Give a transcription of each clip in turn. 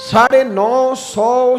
950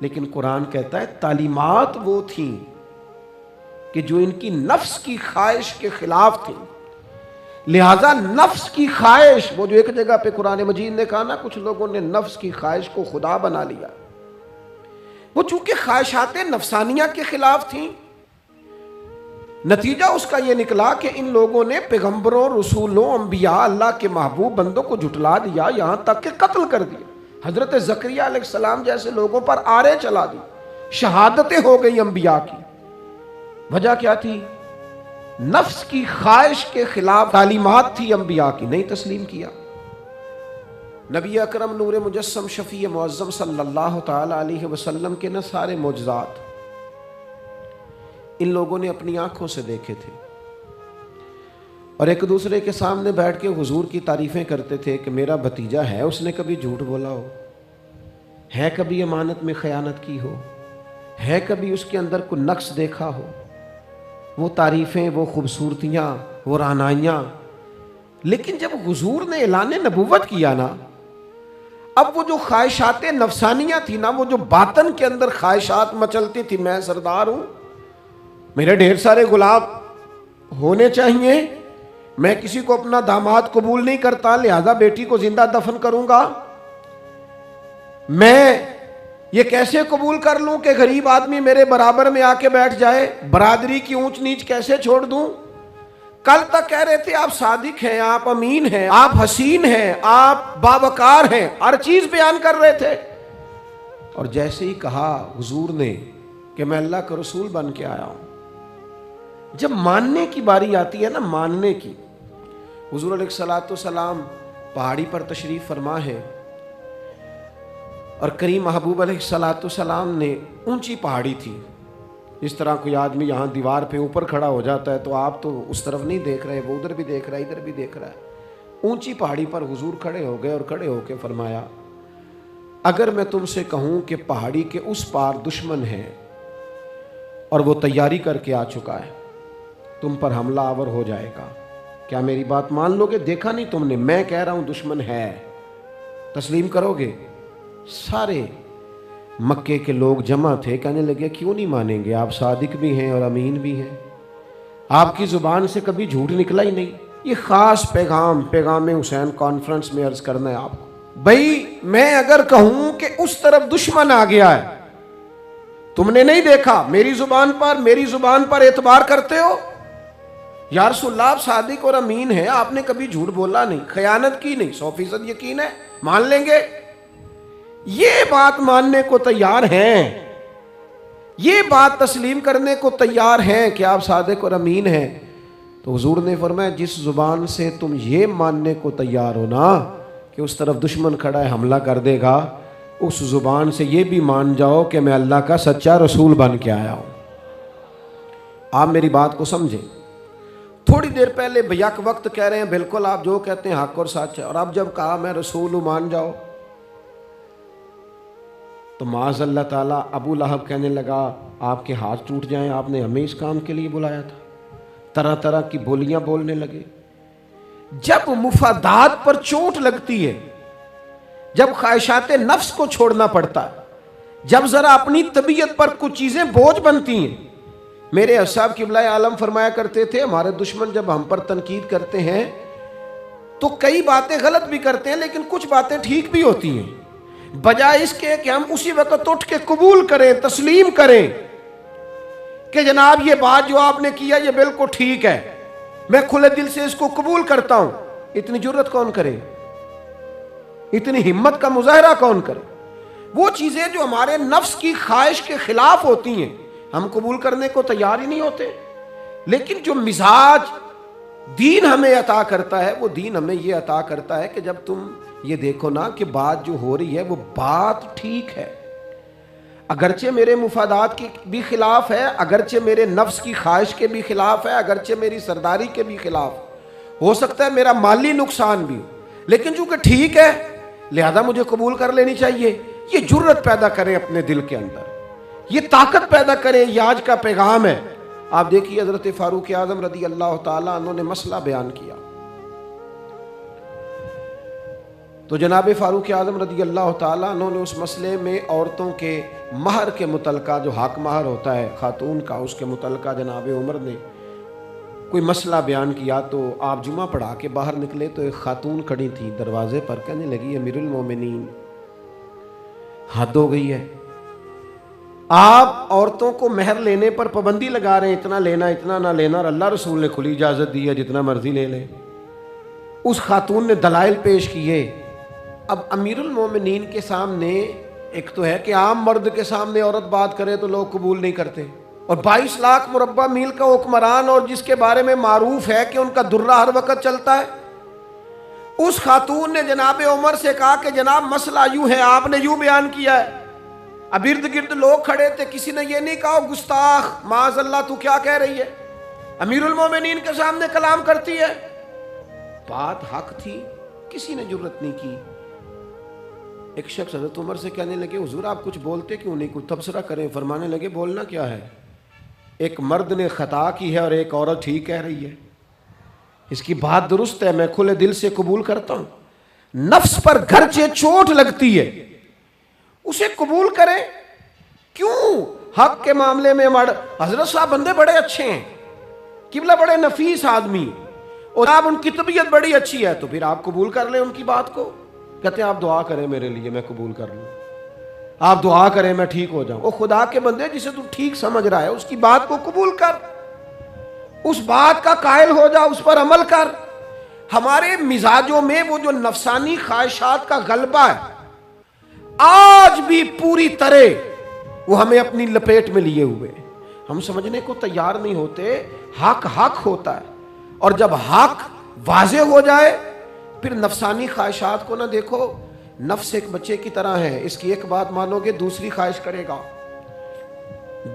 لیکن قرآن کہتا ہے تعلیمات وہ تھیں کہ جو ان کی نفس کی خواہش کے خلاف تھیں، لہذا نفس کی خواہش، وہ جو ایک جگہ پہ قرآن مجید نے کہا نا کچھ لوگوں نے نفس کی خواہش کو خدا بنا لیا، وہ چونکہ خواہشات نفسانیہ کے خلاف تھیں، نتیجہ اس کا یہ نکلا کہ ان لوگوں نے پیغمبروں، رسولوں، انبیاء، اللہ کے محبوب بندوں کو جھٹلا دیا، یہاں تک کہ قتل کر دیا۔ حضرت زکریا علیہ السلام جیسے لوگوں پر آرے چلا دی، شہادتیں ہو گئی انبیاء کی۔ وجہ کیا تھی؟ نفس کی خواہش کے خلاف تعلیمات تھی انبیاء کی، نہیں تسلیم کیا۔ نبی اکرم نور مجسم شفیع معظم صلی اللہ تعالی علیہ وسلم کے نہ سارے معجزات ان لوگوں نے اپنی آنکھوں سے دیکھے تھے، اور ایک دوسرے کے سامنے بیٹھ کے حضور کی تعریفیں کرتے تھے کہ میرا بھتیجا ہے، اس نے کبھی جھوٹ بولا ہو، ہے کبھی امانت میں خیانت کی ہو، ہے کبھی اس کے اندر کوئی نقص دیکھا ہو۔ وہ تعریفیں، وہ خوبصورتیاں، وہ رعنائیاں۔ لیکن جب حضور نے اعلان نبوت کیا نا، اب وہ جو خواہشات نفسانیہ تھی نا، وہ جو باطن کے اندر خواہشات مچلتی تھی، میں سردار ہوں، میرے ڈھیر سارے غلام ہونے چاہیے، میں کسی کو اپنا داماد قبول نہیں کرتا، لہذا بیٹی کو زندہ دفن کروں گا، میں یہ کیسے قبول کر لوں کہ غریب آدمی میرے برابر میں آ کے بیٹھ جائے، برادری کی اونچ نیچ کیسے چھوڑ دوں۔ کل تک کہہ رہے تھے آپ صادق ہیں، آپ امین ہیں، آپ حسین ہیں، آپ باوقار ہیں، ہر چیز بیان کر رہے تھے، اور جیسے ہی کہا حضور نے کہ میں اللہ کا رسول بن کے آیا ہوں، جب ماننے کی باری آتی ہے نا، ماننے کی، حضور علیہ الصلوۃ والسلام پہاڑی پر تشریف فرما ہے، اور کریم محبوب علیہ الصلوۃ والسلام نے اونچی پہاڑی تھی، اس طرح کوئی آدمی یہاں دیوار پہ اوپر کھڑا ہو جاتا ہے تو آپ تو اس طرف نہیں دیکھ رہے، وہ ادھر بھی دیکھ رہا ہے، ادھر بھی دیکھ رہا ہے۔ اونچی پہاڑی پر حضور کھڑے ہو گئے، اور کھڑے ہو کے فرمایا اگر میں تم سے کہوں کہ پہاڑی کے اس پار دشمن ہے اور وہ تیاری کر کے آ چکا ہے، تم پر حملہ آور ہو جائے گا، کیا میری بات مان لو گے؟ دیکھا نہیں تم نے، میں کہہ رہا ہوں دشمن ہے، تسلیم کرو گے؟ سارے مکے کے لوگ جمع تھے، کہنے لگے کیوں نہیں مانیں گے، آپ صادق بھی ہیں اور امین بھی ہیں، آپ کی زبان سے کبھی جھوٹ نکلا ہی نہیں۔ یہ خاص پیغام حسین کانفرنس میں عرض کرنا ہے آپ کو، بھئی میں اگر کہوں کہ اس طرف دشمن آ گیا ہے، تم نے نہیں دیکھا، میری زبان پر اعتبار کرتے ہو؟ یا رسول اللہ آپ صادق اور امین ہیں، آپ نے کبھی جھوٹ بولا نہیں، خیانت کی نہیں، 100% یقین ہے، مان لیں گے؟ یہ بات ماننے کو تیار ہیں، یہ بات تسلیم کرنے کو تیار ہیں کہ آپ صادق اور امین ہیں، تو حضور نے فرمایا جس زبان سے تم یہ ماننے کو تیار ہو نا کہ اس طرف دشمن کھڑا ہے حملہ کر دے گا، اس زبان سے یہ بھی مان جاؤ کہ میں اللہ کا سچا رسول بن کے آیا ہوں۔ آپ میری بات کو سمجھیں، تھوڑی دیر پہلے بیک وقت کہہ رہے ہیں بالکل آپ جو کہتے ہیں حق اور سچ ہے، اور اب جب کہا میں رسول ہوں مان جاؤ، تو معاذ اللہ تعالیٰ ابو لہب کہنے لگا آپ کے ہاتھ ٹوٹ جائیں، آپ نے ہمیں اس کام کے لیے بلایا تھا، طرح طرح کی بولیاں بولنے لگے۔ جب مفادات پر چوٹ لگتی ہے، جب خواہشات نفس کو چھوڑنا پڑتا ہے، جب ذرا اپنی طبیعت پر کچھ چیزیں بوجھ بنتی ہیں، میرے اصحاب قبلہ عالم فرمایا کرتے تھے ہمارے دشمن جب ہم پر تنقید کرتے ہیں تو کئی باتیں غلط بھی کرتے ہیں لیکن کچھ باتیں ٹھیک بھی ہوتی ہیں، بجائے اس کے کہ ہم اسی وقت اٹھ کے قبول کریں، تسلیم کریں کہ جناب یہ بات جو آپ نے کیا یہ بالکل ٹھیک ہے، میں کھلے دل سے اس کو قبول کرتا ہوں۔ اتنی جرت کون کرے؟ اتنی ہمت کا مظاہرہ کون کرے؟ وہ چیزیں جو ہمارے نفس کی خواہش کے خلاف ہوتی ہیں ہم قبول کرنے کو تیار ہی نہیں ہوتے، لیکن جو مزاج دین ہمیں عطا کرتا ہے، وہ دین ہمیں یہ عطا کرتا ہے کہ جب تم یہ دیکھو نا کہ بات جو ہو رہی ہے وہ بات ٹھیک ہے، اگرچہ میرے مفادات کے بھی خلاف ہے، اگرچہ میرے نفس کی خواہش کے بھی خلاف ہے، اگرچہ میری سرداری کے بھی خلاف، ہو سکتا ہے میرا مالی نقصان بھی ہو، لیکن چونکہ ٹھیک ہے لہذا مجھے قبول کر لینی چاہیے۔ یہ جرت پیدا کریں اپنے دل کے اندر، یہ طاقت پیدا کریں، یہ آج کا پیغام ہے۔ آپ دیکھیے حضرت فاروق اعظم رضی اللہ تعالیٰ عنہ نے مسئلہ بیان کیا، تو جناب فاروق اعظم رضی اللہ تعالیٰ عنہ نے اس مسئلے میں عورتوں کے مہر کے متعلقہ جو حق مہر ہوتا ہے خاتون کا، اس کے متعلقہ جناب عمر نے کوئی مسئلہ بیان کیا. تو آپ جمعہ پڑھا کے باہر نکلے تو ایک خاتون کھڑی تھی دروازے پر، کہنے لگی امیر المومنین حد ہو گئی ہے، آپ عورتوں کو مہر لینے پر پابندی لگا رہے ہیں، اتنا لینا اتنا نہ لینا، اور اللہ رسول نے کھلی اجازت دی ہے جتنا مرضی لے لیں. اس خاتون نے دلائل پیش کیے. اب امیر المومنین کے سامنے ایک تو ہے کہ عام مرد کے سامنے عورت بات کرے تو لوگ قبول نہیں کرتے، اور 22 لاکھ مربع میل کا حکمران اور جس کے بارے میں معروف ہے کہ ان کا درہ ہر وقت چلتا ہے، اس خاتون نے جناب عمر سے کہا کہ جناب مسئلہ یوں ہے، آپ نے یوں بیان کیا ہے. اب ارد گرد لوگ کھڑے تھے، کسی نے یہ نہیں کہا گستاخ معاذ اللہ تو کیا کہہ رہی ہے، امیر المومنین کے سامنے کلام کرتی ہے. بات حق تھی، کسی نے جرت نہیں کی. ایک شخص حضرت عمر سے کہنے لگے حضور آپ کچھ بولتے کیوں نہیں، کچھ تبصرہ کریں. فرمانے لگے بولنا کیا ہے، ایک مرد نے خطا کی ہے اور ایک عورت ٹھیک کہہ رہی ہے، اس کی بات درست ہے، میں کھلے دل سے قبول کرتا ہوں. نفس پر گرچہ چوٹ لگتی ہے اسے قبول کریں، کیوں حق کے معاملے میں حضرت صاحب بندے بڑے اچھے ہیں، قبلہ بڑے نفیس آدمی، اور آپ ان کی طبیعت بڑی اچھی ہے، تو پھر آپ قبول کر لیں ان کی بات کو. کہتے ہیں آپ دعا کریں میرے لیے میں قبول کر لوں، آپ دعا کریں میں ٹھیک ہو جاؤں. او خدا کے بندے جسے تو ٹھیک سمجھ رہا ہے اس کی بات کو قبول کر، اس بات کا قائل ہو جا، اس پر عمل کر. ہمارے مزاجوں میں وہ جو نفسانی خواہشات کا غلبہ ہے آج بھی پوری طرح وہ ہمیں اپنی لپیٹ میں لیے ہوئے، ہم سمجھنے کو تیار نہیں ہوتے. حق حق ہوتا ہے، اور جب حق واضح ہو جائے پھر نفسانی خواہشات کو نہ دیکھو. نفس ایک بچے کی طرح ہے، اس کی ایک بات مانو گے دوسری خواہش کرے گا،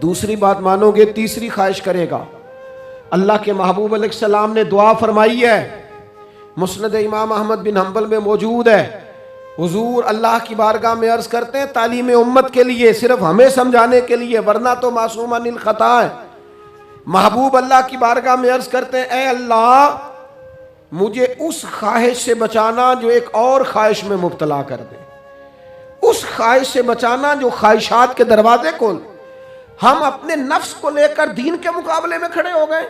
دوسری بات مانو گے تیسری خواہش کرے گا. اللہ کے محبوب علیہ السلام نے دعا فرمائی ہے، مسند امام احمد بن حنبل میں موجود ہے. حضور اللہ کی بارگاہ میں عرض کرتے ہیں تعلیم امت کے لیے، صرف ہمیں سمجھانے کے لیے، ورنہ تو معصوم عن الخطا ہے. محبوب اللہ کی بارگاہ میں عرض کرتے ہیں اے اللہ مجھے اس خواہش سے بچانا جو ایک اور خواہش میں مبتلا کر دے، اس خواہش سے بچانا جو خواہشات کے دروازے کھول. ہم اپنے نفس کو لے کر دین کے مقابلے میں کھڑے ہو گئے.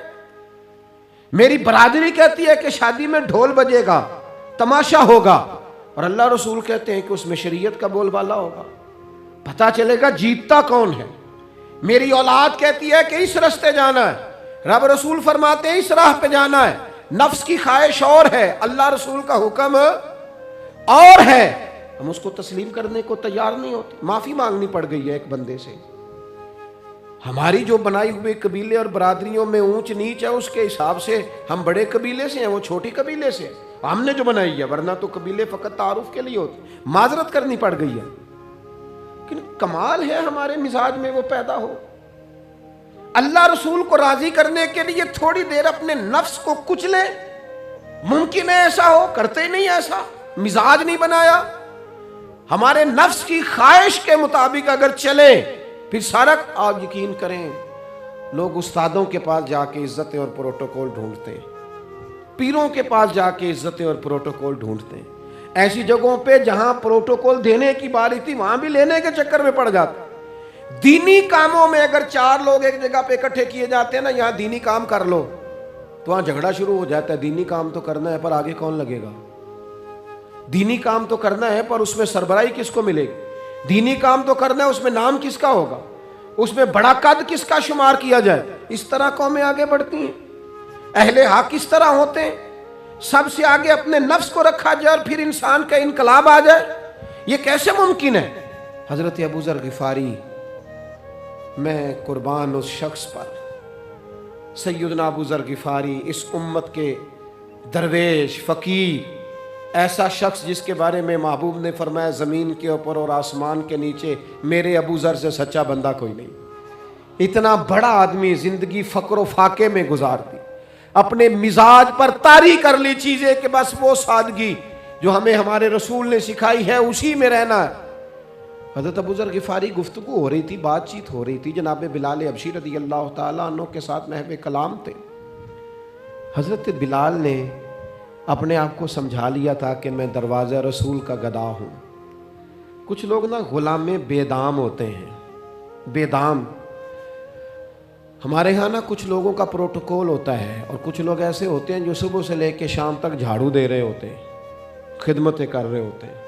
میری برادری کہتی ہے کہ شادی میں ڈھول بجے گا، تماشا ہوگا، اور اللہ رسول کہتے ہیں کہ اس میں شریعت کا بول بالا ہوگا، پتہ چلے گا جیتتا کون ہے. میری اولاد کہتی ہے کہ اس راستے جانا ہے، رب رسول فرماتے ہیں اس راہ پہ جانا ہے. نفس کی خواہش اور ہے، اللہ رسول کا حکم اور ہے، ہم اس کو تسلیم کرنے کو تیار نہیں ہوتے. معافی مانگنی پڑ گئی ہے ایک بندے سے. ہماری جو بنائی ہوئے قبیلے اور برادریوں میں اونچ نیچ ہے اس کے حساب سے ہم بڑے قبیلے سے ہیں، وہ چھوٹی قبیلے سے ہم نے جو بنائی ہے، ورنہ تو قبیلے فقط تعارف کے لیے ہوتے. معذرت کرنی پڑ گئی ہے، لیکن کمال ہے ہمارے مزاج میں وہ پیدا ہو. اللہ رسول کو راضی کرنے کے لیے تھوڑی دیر اپنے نفس کو کچلے، ممکن ہے ایسا ہو، کرتے ہی نہیں ایسا، مزاج نہیں بنایا. ہمارے نفس کی خواہش کے مطابق اگر چلے پھر سارا. آپ یقین کریں لوگ استادوں کے پاس جا کے عزتیں اور پروٹوکول ڈھونڈتے ہیں، پیروں کے پاس جا کے عزتیں اور پروٹوکول ڈھونڈتے ہیں. ایسی جگہوں پہ جہاں پروٹوکول دینے کی باری تھی وہاں بھی لینے کے چکر میں پڑ جاتے. دینی کاموں میں اگر 4 لوگ ایک جگہ پہ اکٹھے کیے جاتے ہیں نا، یہاں دینی کام کر لو، تو وہاں جھگڑا شروع ہو جاتا ہے. دینی کام تو کرنا ہے پر آگے کون لگے گا، دینی کام تو کرنا ہے پر اس میں سربراہی کس کو ملے گی، دینی کام تو کرنا ہے اس میں نام کس کا ہوگا، اس میں بڑا قد کس کا شمار کیا جائے. اس طرح قومیں آگے بڑھتی ہیں. اہل حق اس طرح ہوتے ہیں، سب سے آگے اپنے نفس کو رکھا جائے اور پھر انسان کا انقلاب آ جائے. یہ کیسے ممکن ہے؟ حضرت ابوذر غفاری، میں قربان اس شخص پر، سیدنا ابوذر غفاری اس امت کے درویش فقیر، ایسا شخص جس کے بارے میں محبوب نے فرمایا زمین کے اوپر اور آسمان کے نیچے میرے ابوذر سے سچا بندہ کوئی نہیں. اتنا بڑا آدمی زندگی فقر و فاقے میں گزار دی، اپنے مزاج پر طاری کر لی چیزیں کہ بس وہ سادگی جو ہمیں ہمارے رسول نے سکھائی ہے اسی میں رہنا ہے. حضرت ابوذر غفاری گفتگو ہو رہی تھی، بات چیت ہو رہی تھی، جناب بلال حبشی رضی اللہ تعالیٰ عنہ کے ساتھ محو کلام تھے. حضرت بلال نے اپنے آپ کو سمجھا لیا تھا کہ میں دروازہ رسول کا گدا ہوں. کچھ لوگ نا غلام بے دام ہوتے ہیں. بے دام ہمارے ہاں نا کچھ لوگوں کا پروٹوکول ہوتا ہے، اور کچھ لوگ ایسے ہوتے ہیں جو صبح سے لے کے شام تک جھاڑو دے رہے ہوتے ہیں، خدمتیں کر رہے ہوتے ہیں.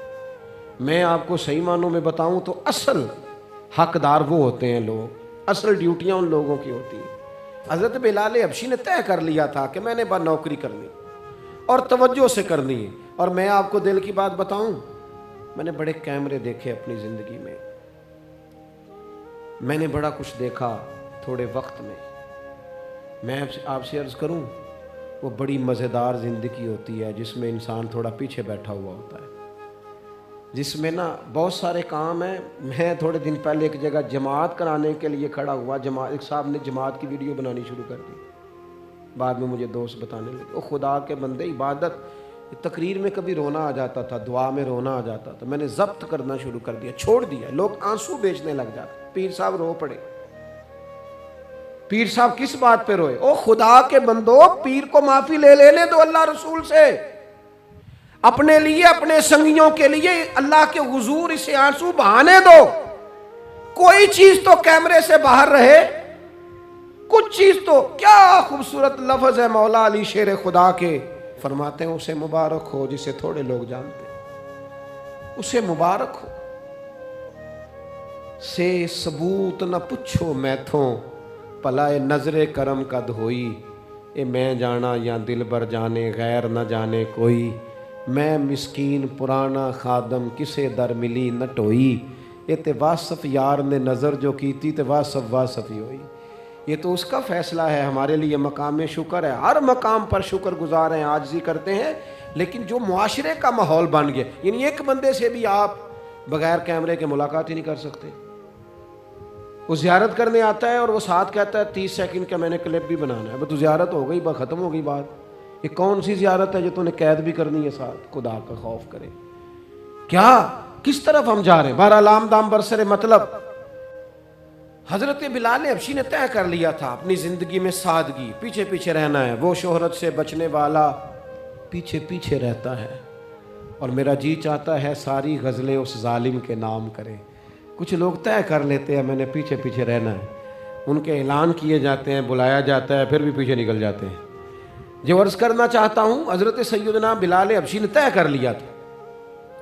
میں آپ کو صحیح معنوں میں بتاؤں تو اصل حقدار وہ ہوتے ہیں لوگ، اصل ڈیوٹیاں ان لوگوں کی ہوتی ہیں. حضرت بلال حبشی نے طے کر لیا تھا کہ میں نے بس نوکری کرنی اور توجہ سے کرنی ہے. اور میں آپ کو دل کی بات بتاؤں، میں نے بڑے کیمرے دیکھے اپنی زندگی میں، میں نے بڑا کچھ دیکھا تھوڑے وقت میں. میں آپ سے عرض کروں، وہ بڑی مزیدار زندگی ہوتی ہے جس میں انسان تھوڑا پیچھے بیٹھا ہوا ہوتا ہے، جس میں نا بہت سارے کام ہیں. میں تھوڑے دن پہلے ایک جگہ جماعت کرانے کے لیے کھڑا ہوا، ایک صاحب نے جماعت کی ویڈیو بنانی شروع کر دی. بعد میں مجھے دوست بتانے لگے، او خدا کے بندے، عبادت تقریر میں کبھی رونا آ جاتا تھا، دعا میں رونا آ جاتا تھا، میں نے ضبط کرنا شروع کر دیا، چھوڑ دیا. لوگ آنسو بیچنے لگ جاتے. پیر صاحب رو پڑے. پیر صاحب کس بات پہ روئے؟ او خدا کے بندو، پیر کو معافی لے لینے دو اللہ رسول سے، اپنے لیے اپنے سنگیوں کے لیے اللہ کے حضور اسے آنسو بہانے دو. کوئی چیز تو کیمرے سے باہر رہے، کچھ چیز تو. کیا خوبصورت لفظ ہے مولا علی شیر خدا کے، فرماتے ہیں اسے مبارک ہو جسے تھوڑے لوگ جانتے ہیں، اسے مبارک ہو. سے ثبوت نہ پچھو میتھوں، پلائے نظر کرم کا دھوئی. اے میں جانا یا دل بر جانے، غیر نہ جانے کوئی. میں مسکین پرانا خادم، کسے در ملی نہ ٹوئی. یہ تے واصف یار نے نظر جو کی تھی، تے واصف ہی ہوئی. یہ تو اس کا فیصلہ ہے. ہمارے لیے مقام شکر ہے، ہر مقام پر شکر گزار ہیں، عاجزی کرتے ہیں. لیکن جو معاشرے کا ماحول بن گیا، یعنی ایک بندے سے بھی آپ بغیر کیمرے کے ملاقات ہی نہیں کر سکتے. وہ زیارت کرنے آتا ہے اور وہ ساتھ کہتا ہے 30 سیکنڈ کا میں نے کلپ بھی بنانا ہے. اب تو زیارت ہو گئی، ختم ہو گئی بات. یہ کون سی زیارت ہے جو تو نے قید بھی کرنی ہے ساتھ؟ خدا کا خوف کرے. کیا کس طرف ہم جا رہے ہیں؟ بہرحال عام دام برسر مطلب، حضرت بلال حبشی نے طے کر لیا تھا اپنی زندگی میں سادگی، پیچھے پیچھے رہنا ہے. وہ شہرت سے بچنے والا پیچھے پیچھے رہتا ہے، اور میرا جی چاہتا ہے ساری غزلیں اس ظالم کے نام کریں. کچھ لوگ طے کر لیتے ہیں میں نے پیچھے پیچھے رہنا ہے، ان کے اعلان کیے جاتے ہیں، بلایا جاتا ہے، پھر بھی پیچھے نکل جاتے ہیں. جو عرض کرنا چاہتا ہوں، حضرت سیدنا بلال حبشی نے طے کر لیا تھا.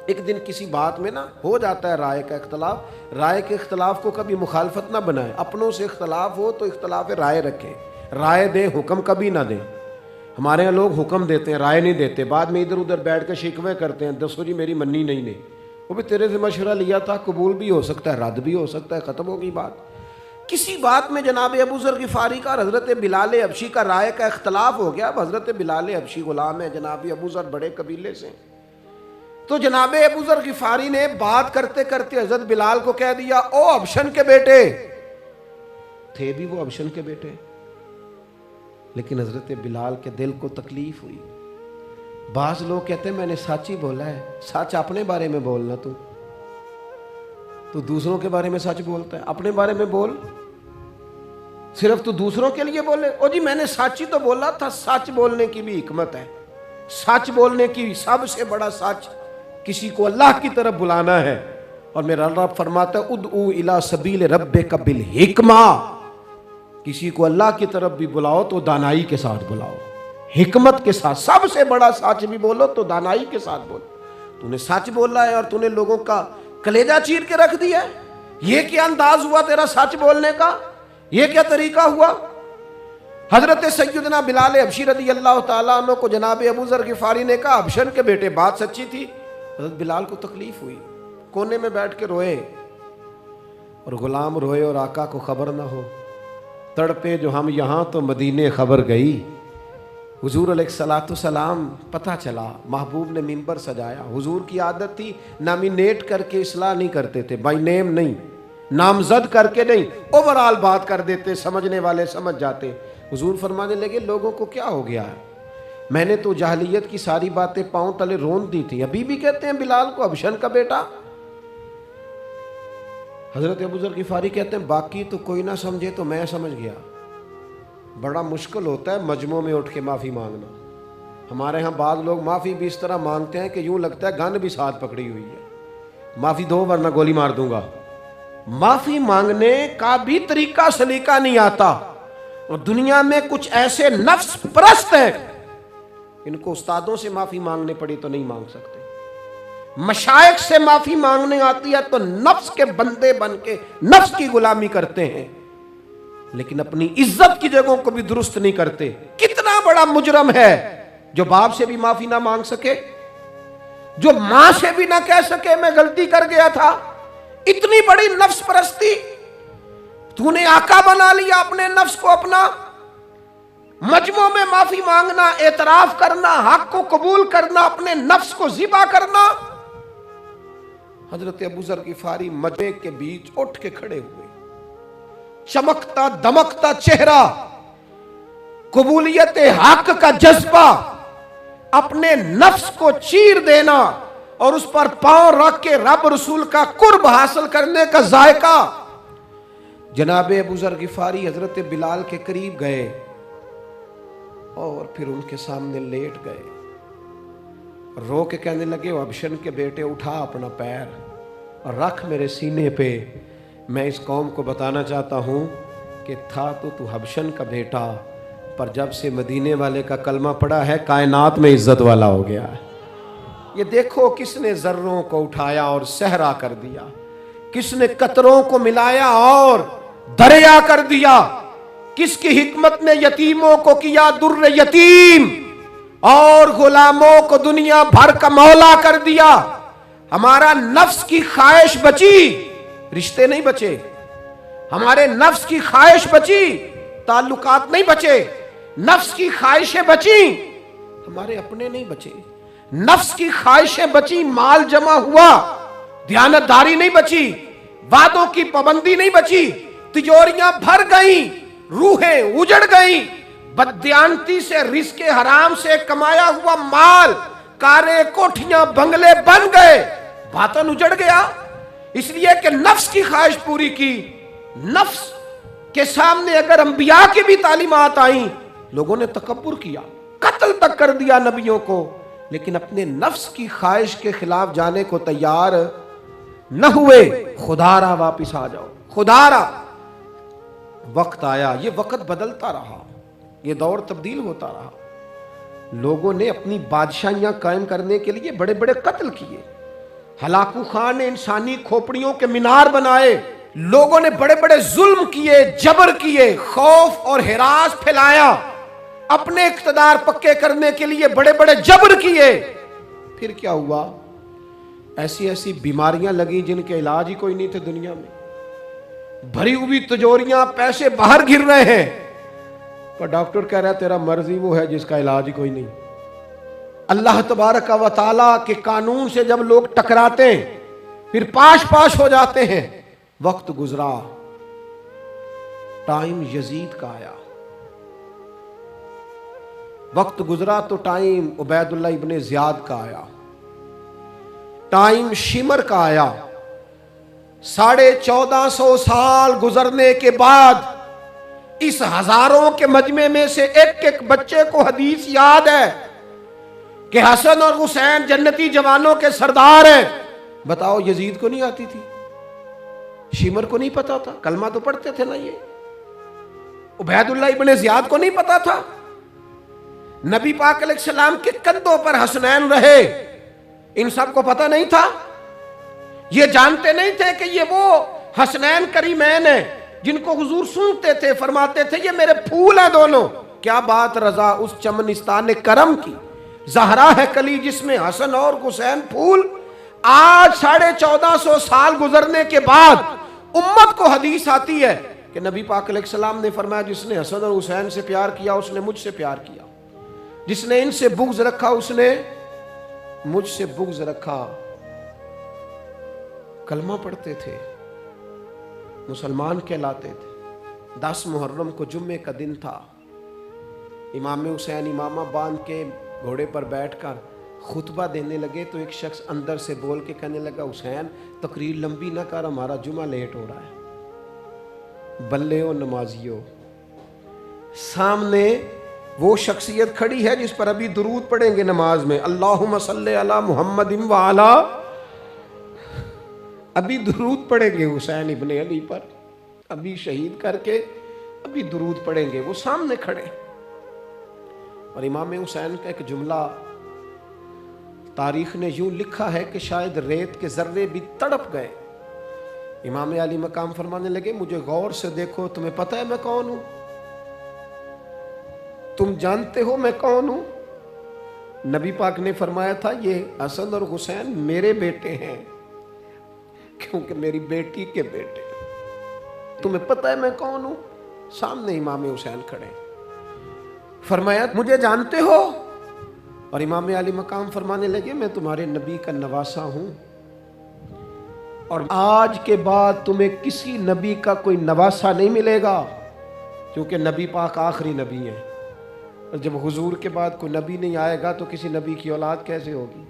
ایک دن کسی بات میں نا ہو جاتا ہے رائے کا اختلاف. رائے کے اختلاف کو کبھی مخالفت نہ بنائیں. اپنوں سے اختلاف ہو تو اختلاف رائے رکھیں، رائے دیں، حکم کبھی نہ دیں. ہمارے یہاں لوگ حکم دیتے ہیں، رائے نہیں دیتے. بعد میں ادھر ادھر بیٹھ کے شکوے کرتے ہیں، دسو جی میری منی نہیں. وہ بھی تیرے سے مشورہ لیا تھا، قبول بھی ہو سکتا ہے، رد بھی ہو سکتا ہے، ختم ہو گئی بات. کسی بات میں جناب ابو ذر غفاری کا اور حضرت بلال حبشی کا رائے کا اختلاف ہو گیا. اب حضرت بلال حبشی غلام ہے، جناب ابو ذر بڑے قبیلے سے. تو جناب ابو ذر غفاری نے بات کرتے کرتے حضرت بلال کو کہہ دیا، او حبشن کے بیٹے. تھے بھی وہ حبشن کے بیٹے، لیکن حضرت بلال کے دل کو تکلیف ہوئی. بعض لوگ کہتے ہیں میں نے سچ ہی بولا ہے. سچ اپنے بارے میں بولنا، تو دوسروں کے بارے میں سچ بولتا ہے. اپنے بارے میں بول، صرف تو دوسروں کے لیے بولے. او جی میں نے سچ ہی تو بولا تھا. سچ بولنے کی بھی حکمت ہے. سچ بولنے کی سب سے بڑا سچ کسی کو اللہ کی طرف بلانا ہے. اور میرا رب فرماتا ہے ادعو الی سبیل ربک بالحکمہ. کسی کو اللہ کی طرف بھی بلاؤ تو دانائی کے ساتھ بلاؤ، حکمت کے ساتھ. سب سے بڑا سچ بھی بولو تو دانائی کے ساتھ بولو. تو نے سچ بولا ہے اور تو نے لوگوں کا کلیجہ چیر کے رکھ دیا ہے. یہ کیا انداز ہوا تیرا سچ بولنے کا؟ یہ کیا طریقہ ہوا؟ حضرت سیدنا بلال حبشی رضی اللہ تعالیٰ عنہ کو جناب ابو ذر غفاری نے کہا حبشن کے بیٹے بات سچی تھی. حضرت بلال کو تکلیف ہوئی، کونے میں بیٹھ کے روئے. اور غلام روئے اور آقا کو خبر نہ ہو. تڑپے جو ہم یہاں تو مدینے خبر گئی. حضور علیہ الصلوۃ والسلام پتہ چلا، محبوب نے ممبر سجایا. حضور کی عادت تھی نامینیٹ کر کے اصلاح نہیں کرتے تھے، بائی نیم نہیں، نامزد کر کے نہیں، اوورال بات کر دیتے، سمجھنے والے سمجھ جاتے. حضور فرمانے لگے لوگوں کو کیا ہو گیا ہے؟ میں نے تو جاہلیت کی ساری باتیں پاؤں تلے رون دی تھی، ابھی بھی کہتے ہیں بلال کو حبشن کا بیٹا. حضرت ابو ذر غفاری کہتے ہیں باقی تو کوئی نہ سمجھے تو میں سمجھ گیا. بڑا مشکل ہوتا ہے مجمع میں اٹھ کے معافی مانگنا. ہمارے ہاں بعض لوگ معافی بھی اس طرح مانگتے ہیں کہ یوں لگتا ہے گن بھی ساتھ پکڑی ہوئی ہے، معافی دو ورنہ گولی مار دوں گا۔ معافی مانگنے کا بھی طریقہ سلیقہ نہیں آتا، اور دنیا میں کچھ ایسے نفس پرست ہیں، ان کو استادوں سے معافی مانگنے پڑی تو نہیں مانگ سکتے، مشائخ سے معافی مانگنے آتی ہے تو نفس کے بندے بن کے نفس کی غلامی کرتے ہیں، لیکن اپنی عزت کی جگہوں کو بھی درست نہیں کرتے۔ کتنا بڑا مجرم ہے جو باپ سے بھی معافی نہ مانگ سکے، جو ماں سے بھی نہ کہہ سکے میں غلطی کر گیا تھا۔ اتنی بڑی نفس پرستی، تو نے آقا بنا لیا اپنے نفس کو اپنا۔ مجمع میں معافی مانگنا، اعتراف کرنا، حق کو قبول کرنا، اپنے نفس کو ذبح کرنا۔ حضرت ابو ذر غفاری مجمع کے بیچ اٹھ کے کھڑے ہوئے، چمکتا دمکتا چہرہ، قبولیت حق کا جذبہ، اپنے نفس کو چیر دینا اور اس پر پاؤں رکھ کے رب رسول کا قرب حاصل کرنے کا ذائقہ۔ جناب ابو ذر غفاری حضرت بلال کے قریب گئے اور پھر ان کے سامنے لیٹ گئے، رو کے کہنے لگے، حبشن کے بیٹے اٹھا اپنا پیر اور رکھ میرے سینے پہ، میں اس قوم کو بتانا چاہتا ہوں کہ تھا تو حبشن کا بیٹا، پر جب سے مدینے والے کا کلمہ پڑا ہے کائنات میں عزت والا ہو گیا ہے۔ یہ دیکھو کس نے ذروں کو اٹھایا اور صحرا کر دیا، کس نے قطروں کو ملایا اور دریا کر دیا، کس کی حکمت نے یتیموں کو کیا در یتیم اور غلاموں کو دنیا بھر کا مولا کر دیا۔ ہمارا نفس کی خواہش بچی، رشتے نہیں بچے، ہمارے نفس کی خواہش بچی، تعلقات نہیں بچے، نفس کی خواہشیں بچی، ہمارے اپنے نہیں بچے، نفس کی خواہشیں بچی، مال جمع ہوا، دیانتداری نہیں بچی، وعدوں کی پابندی نہیں بچی، تجوریاں بھر گئیں، روحیں اجڑ گئیں، بددیانتی سے رزق حرام سے کمایا ہوا مال، کاریں کوٹھیاں بنگلے بن گئے، باطن اجڑ گیا، اس لیے کہ نفس کی خواہش پوری کی۔ نفس کے سامنے اگر انبیاء کی بھی تعلیمات آئیں، لوگوں نے تکبر کیا، قتل تک کر دیا نبیوں کو، لیکن اپنے نفس کی خواہش کے خلاف جانے کو تیار نہ ہوئے۔ خدا را واپس آ جاؤ، خدا را۔ وقت آیا، یہ وقت بدلتا رہا، یہ دور تبدیل ہوتا رہا، لوگوں نے اپنی بادشاہیاں قائم کرنے کے لیے بڑے بڑے قتل کیے، ہلاکو خان نے انسانی کھوپڑیوں کے مینار بنائے، لوگوں نے بڑے بڑے ظلم کیے، جبر کیے، خوف اور ہراس پھیلایا، اپنے اقتدار پکے کرنے کے لیے بڑے بڑے جبر کیے۔ پھر کیا ہوا؟ ایسی ایسی بیماریاں لگیں جن کے علاج ہی کوئی نہیں تھے دنیا میں، بھری ہوئی تجوریاں، پیسے باہر گر رہے ہیں، پر ڈاکٹر کہہ رہا ہے تیرا مرض ہی وہ ہے جس کا علاج ہی کوئی نہیں۔ اللہ تبارک و تعالیٰ کے قانون سے جب لوگ ٹکراتے ہیں پھر پاش پاش ہو جاتے ہیں۔ وقت گزرا، ٹائم یزید کا آیا، وقت گزرا تو ٹائم عبید اللہ ابن زیاد کا آیا، ٹائم شمر کا آیا۔ 1450 سال گزرنے کے بعد اس ہزاروں کے مجمع میں سے ایک ایک بچے کو حدیث یاد ہے کہ حسن اور حسین جنتی جوانوں کے سردار ہیں۔ بتاؤ یزید کو نہیں آتی تھی؟ شمر کو نہیں پتا تھا؟ کلمہ تو پڑھتے تھے نا یہ؟ عبید اللہ ابن زیاد کو نہیں پتا تھا؟ نبی پاک علیہ السلام کے کندھوں پر حسنین رہے، ان سب کو پتا نہیں تھا؟ یہ جانتے نہیں تھے کہ یہ وہ حسنین کریمین ہیں جن کو حضور سنتے تھے، فرماتے تھے یہ میرے پھول ہیں دونوں؟ کیا بات رضا اس چمنستان کرم کی، زہرا ہے کلی جس میں حسن اور حسین پھول۔ آج 1450 سال گزرنے کے بعد امت کو حدیث آتی ہے کہ نبی پاک علیہ السلام نے فرمایا جس نے حسن اور حسین سے پیار کیا اس نے مجھ سے پیار کیا، جس نے ان سے بغض رکھا اس نے مجھ سے بغض رکھا۔ کلمہ پڑھتے تھے، مسلمان کہلاتے تھے۔ 10 محرم کو جمعے کا دن تھا، امام حسین امامہ باندھ کے گھوڑے پر بیٹھ کر خطبہ دینے لگے تو ایک شخص اندر سے بول کے کہنے لگا حسین تقریر لمبی نہ کر، ہمارا جمعہ لیٹ ہو رہا ہے۔ بلے و نمازیوں، سامنے وہ شخصیت کھڑی ہے جس پر ابھی درود پڑھیں گے نماز میں، اللہم صلی علی محمد وعلی، ابھی درود پڑھیں گے حسین ابن علی پر، ابھی شہید کر کے ابھی درود پڑھیں گے، وہ سامنے کھڑے۔ اور امام حسین کا ایک جملہ تاریخ نے یوں لکھا ہے کہ شاید ریت کے ذرے بھی تڑپ گئے۔ امام علی مقام فرمانے لگے مجھے غور سے دیکھو، تمہیں پتہ ہے میں کون ہوں؟ تم جانتے ہو میں کون ہوں؟ نبی پاک نے فرمایا تھا یہ حسن اور حسین میرے بیٹے ہیں کیونکہ میری بیٹی کے بیٹے۔ تمہیں پتہ ہے میں کون ہوں؟ سامنے امام حسین کھڑے، فرمایا مجھے جانتے ہو؟ اور امام علی مقام فرمانے لگے میں تمہارے نبی کا نواسا ہوں، اور آج کے بعد تمہیں کسی نبی کا کوئی نواسا نہیں ملے گا، کیونکہ نبی پاک آخری نبی ہے، اور جب حضور کے بعد کوئی نبی نہیں آئے گا تو کسی نبی کی اولاد کیسے ہوگی؟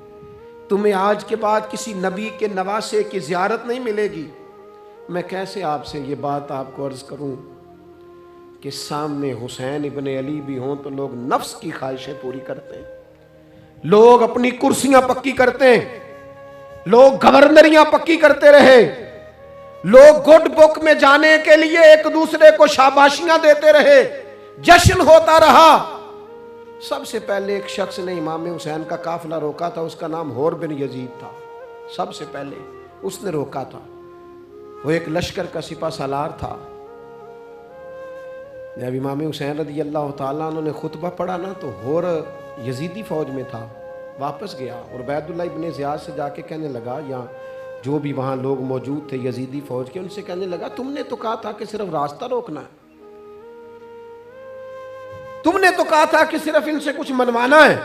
تمہیں آج کے بعد کسی نبی کے نواسے کی زیارت نہیں ملے گی۔ میں کیسے آپ سے یہ بات آپ کو عرض کروں کہ سامنے حسین ابن علی بھی ہوں تو لوگ نفس کی خواہشیں پوری کرتے ہیں، لوگ اپنی کرسیاں پکی کرتے ہیں، لوگ گورنریاں پکی کرتے رہے، لوگ گڈ بک میں جانے کے لیے ایک دوسرے کو شاباشیاں دیتے رہے، جشن ہوتا رہا۔ سب سے پہلے ایک شخص نے امام حسین کا قافلہ روکا تھا، اس کا نام حور بن یزید تھا، سب سے پہلے اس نے روکا تھا، وہ ایک لشکر کا سپہ سالار تھا۔ جب امام حسین رضی اللہ تعالیٰ عنہ نے خطبہ پڑھا نا تو حور یزیدی فوج میں تھا، واپس گیا اور عبید اللہ ابن زیاد سے جا کے کہنے لگا، یا جو بھی وہاں لوگ موجود تھے یزیدی فوج کے، ان سے کہنے لگا تم نے تو کہا تھا کہ صرف راستہ روکنا ہے، تم نے تو کہا تھا کہ صرف ان سے کچھ منوانا ہے،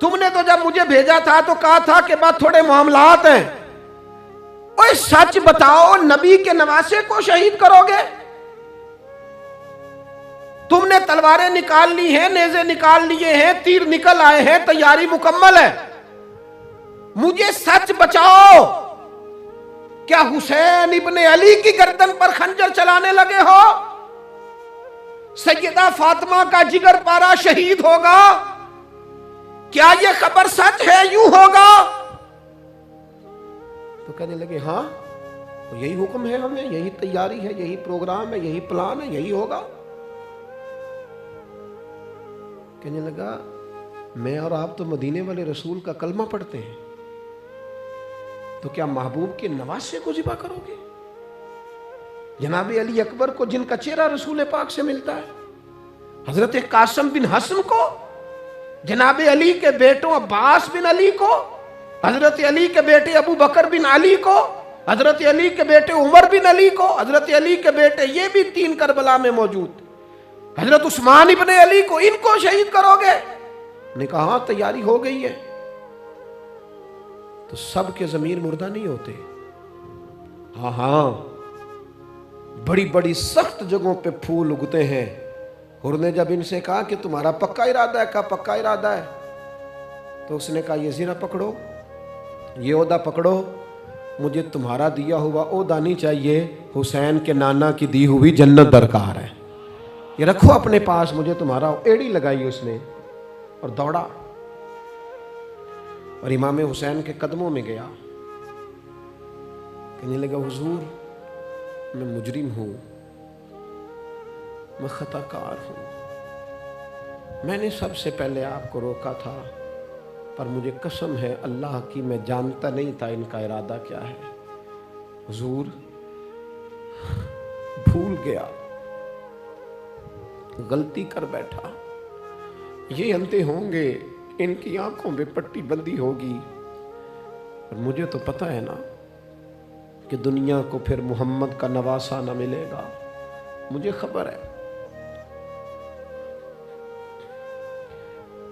تم نے تو جب مجھے بھیجا تھا تو کہا تھا کہ بعد تھوڑے معاملات ہیں، اوہ سچ بتاؤ نبی کے نواسے کو شہید کرو گے؟ تم نے تلواریں نکال لی ہیں، نیزے نکال لیے ہیں، تیر نکل آئے ہیں، تیاری مکمل ہے، مجھے سچ بچاؤ، کیا حسین ابن علی کی گردن پر خنجر چلانے لگے ہو؟ سیدہ فاطمہ کا جگر پارا شہید ہوگا، کیا یہ خبر سچ ہے؟ یوں ہوگا؟ تو کہنے لگے ہاں یہی حکم ہے ہمیں، یہی تیاری ہے، یہی پروگرام ہے، یہی پلان ہے، یہی ہوگا۔ کہنے لگا میں اور آپ تو مدینے والے رسول کا کلمہ پڑھتے ہیں، تو کیا محبوب کے نواسے کو ذبح کرو گے؟ جناب علی اکبر کو جن کا چہرہ رسول پاک سے ملتا ہے، حضرت قاسم بن حسن کو، جناب علی کے بیٹوں عباس بن علی کو، حضرت علی کے بیٹے ابو بکر بن علی کو، حضرت علی کے بیٹے عمر بن علی کو، حضرت علی کے بیٹے یہ بھی 3 کربلا میں موجود، حضرت عثمان ابن علی کو، ان کو شہید کرو گے؟ نے کہا ہاں تیاری ہو گئی ہے۔ تو سب کے ضمیر مردہ نہیں ہوتے، ہاں بڑی بڑی سخت جگہوں پہ پھول اگتے ہیں۔ حور نے جب ان سے کہا کہ تمہارا پکا ارادہ ہے، کہا پکا ارادہ ہے، تو اس نے کہا یہ زیرہ پکڑو، یہ عہدہ پکڑو، مجھے تمہارا دیا ہوا عہدہ نہیں چاہیے، حسین کے نانا کی دی ہوئی جنت درکار ہے، یہ رکھو اپنے پاس، مجھے تمہارا۔ ایڑی لگائی اس نے اور دوڑا اور امام حسین کے قدموں میں گیا، کہنے لگا حضور میں مجرم ہوں، میں خطا کار ہوں، میں نے سب سے پہلے آپ کو روکا تھا، پر مجھے قسم ہے اللہ کی میں جانتا نہیں تھا ان کا ارادہ کیا ہے، حضور بھول گیا، غلطی کر بیٹھا، یہ اندھے ہوں گے، ان کی آنکھوں میں پٹی بندی ہوگی، اور مجھے تو پتہ ہے نا کہ دنیا کو پھر محمد کا نواسا نہ ملے گا، مجھے خبر ہے،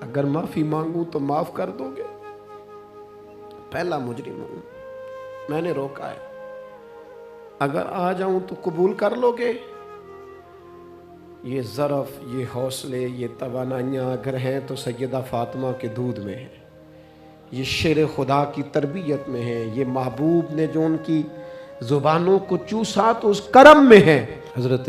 اگر معافی مانگوں تو معاف کر دو گے، پہلا مجرم ہوں، میں نے روکا ہے، اگر آ جاؤں تو قبول کر لو گے؟ یہ ظرف، یہ حوصلے، یہ توانائیاں اگر ہیں تو سیدہ فاطمہ کے دودھ میں ہیں، یہ شیر خدا کی تربیت میں ہیں، یہ محبوب نے جو ان کی زبانوں کو چوسا تو اس کرم میں ہے۔ حضرت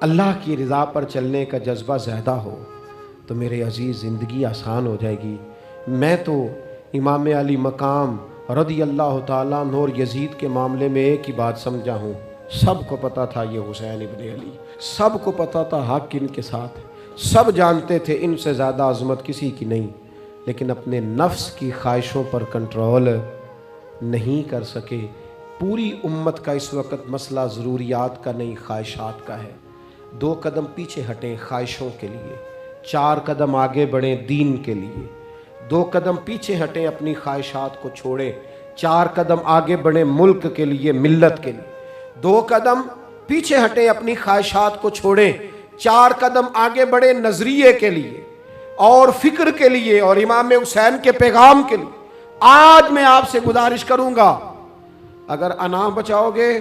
اللہ کی رضا پر چلنے کا جذبہ زیادہ ہو تو میرے عزیز زندگی آسان ہو جائے گی۔ میں تو امام علی مقام رضی اللہ تعالیٰ عنہ اور یزید کے معاملے میں ایک ہی بات سمجھا ہوں، سب کو پتہ تھا یہ حسین ابن علی، سب کو پتہ تھا حق ان کے ساتھ ہے، سب جانتے تھے ان سے زیادہ عظمت کسی کی نہیں، لیکن اپنے نفس کی خواہشوں پر کنٹرول نہیں کر سکے۔ پوری امت کا اس وقت مسئلہ ضروریات کا نہیں، خواہشات کا ہے۔ 2 قدم پیچھے ہٹیں خواہشوں کے لیے، 4 قدم آگے بڑھیں دین کے لیے۔ 2 قدم پیچھے ہٹیں اپنی خواہشات کو چھوڑیں، 4 قدم آگے بڑھیں ملک کے لیے، ملت کے لیے۔ 2 قدم پیچھے ہٹیں اپنی خواہشات کو چھوڑیں، 4 قدم آگے بڑھیں نظریے کے لیے اور فکر کے لیے اور امام حسین کے پیغام کے لیے۔ آج میں آپ سے گزارش کروں گا، اگر انا بچاؤ گے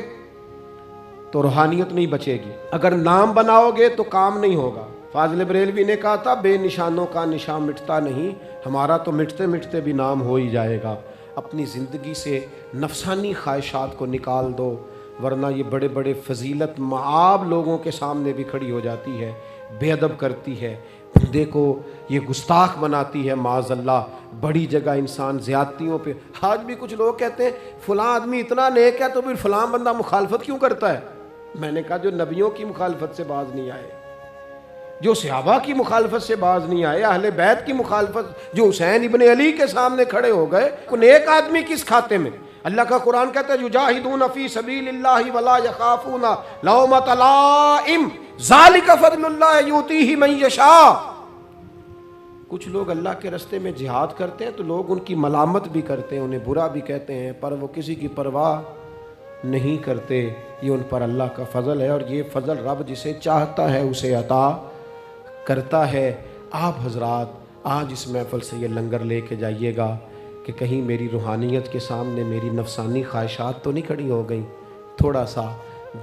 تو روحانیت نہیں بچے گی، اگر نام بناؤ گے تو کام نہیں ہوگا۔ فاضل بریلوی نے کہا تھا بے نشانوں کا نشان مٹتا نہیں، ہمارا تو مٹتے مٹتے بھی نام ہو ہی جائے گا۔ اپنی زندگی سے نفسانی خواہشات کو نکال دو، ورنہ یہ بڑے بڑے فضیلت معاب لوگوں کے سامنے بھی کھڑی ہو جاتی ہے، بے ادب کرتی ہے، دیکھو یہ گستاخ بناتی ہے معاذ اللہ۔ بڑی جگہ انسان زیادتیوں پہ، آج بھی کچھ لوگ کہتے ہیں فلاں آدمی اتنا نیک ہے تو پھر فلاں بندہ مخالفت کیوں کرتا ہے؟ میں نے کہا جو نبیوں کی مخالفت سے باز نہیں آئے، جو صحابہ کی مخالفت سے باز نہیں آئے، اہل بیت کی مخالفت، جو حسین ابن علی کے سامنے کھڑے ہو گئے، نیک آدمی کس کھاتے میں؟ اللہ کا قرآن کہتا ہے یجاہدون فی سبیل اللہ ولا یخافون لومۃ لائم ذالک فضل اللہ یؤتیہ من یشاء۔ کچھ لوگ اللہ کے راستے میں جہاد کرتے ہیں تو لوگ ان کی ملامت بھی کرتے ہیں، انہیں برا بھی کہتے ہیں، پر وہ کسی کی پرواہ نہیں کرتے۔ یہ ان پر اللہ کا فضل ہے، اور یہ فضل رب جسے چاہتا ہے اسے عطا کرتا ہے۔ آپ حضرات آج اس محفل سے یہ لنگر لے کے جائیے گا کہ کہیں میری روحانیت کے سامنے میری نفسانی خواہشات تو نہیں کھڑی ہو گئیں۔ تھوڑا سا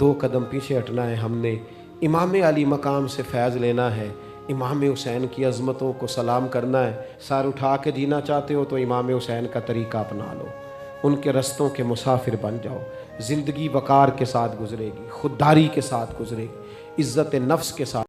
2 قدم پیچھے ہٹنا ہے، ہم نے امام علی مقام سے فیض لینا ہے، امام حسین کی عظمتوں کو سلام کرنا ہے۔ سر اٹھا کے جینا چاہتے ہو تو امام حسین کا طریقہ اپنا لو، ان کے رستوں کے مسافر بن جاؤ۔ زندگی وقار کے ساتھ گزرے گی، خودداری کے ساتھ گزرے گی، عزت نفس کے ساتھ۔